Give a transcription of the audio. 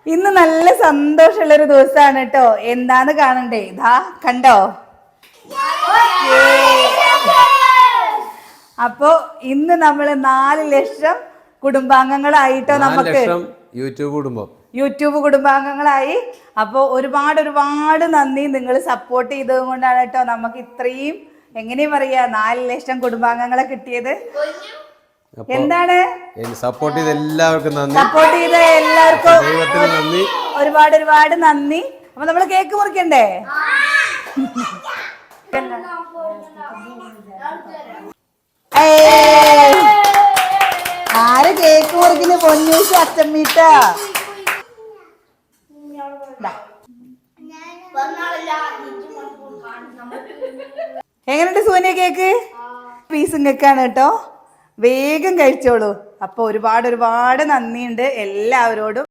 ഇന്ന് നല്ല സന്തോഷമുള്ളൊരു ദിവസമാണ് കേട്ടോ. എന്താന്ന് കാണണ്ടേ? ഇതാ കണ്ടോ? അപ്പോ ഇന്ന് നമ്മള് 4 ലക്ഷം കുടുംബാംഗങ്ങളായിട്ടോ. നമുക്ക് യൂട്യൂബ് കുടുംബാംഗങ്ങളായി. അപ്പോൾ ഒരുപാട് നന്ദി. നിങ്ങൾ സപ്പോർട്ട് ചെയ്തത് കൊണ്ടാണ് കേട്ടോ നമുക്ക് ഇത്രയും എങ്ങനെയും പറയാ 4 ലക്ഷം കുടുംബാംഗങ്ങളെ കിട്ടിയത്. എന്താണ് സപ്പോർട്ട് ചെയ്ത എല്ലാവർക്കും നന്ദി. സപ്പോർട്ട് ചെയ്ത എല്ലാവർക്കും ഒരുപാട് നന്ദി. അപ്പൊ നമ്മള് കേക്ക് മുറിക്കണ്ടേ? ആര് കേക്ക് മുറിക്കുന്ന? പൊന്നൂസ് അച്ചമ്മീട്ട. എങ്ങനെയുണ്ട് സൂര്യ കേക്ക്? പീസും കേക്കാണ് കേട്ടോ. വേഗം കഴിച്ചോളൂ. അപ്പൊ ഒരുപാട് നന്ദിയുണ്ട് എല്ലാവരോടും.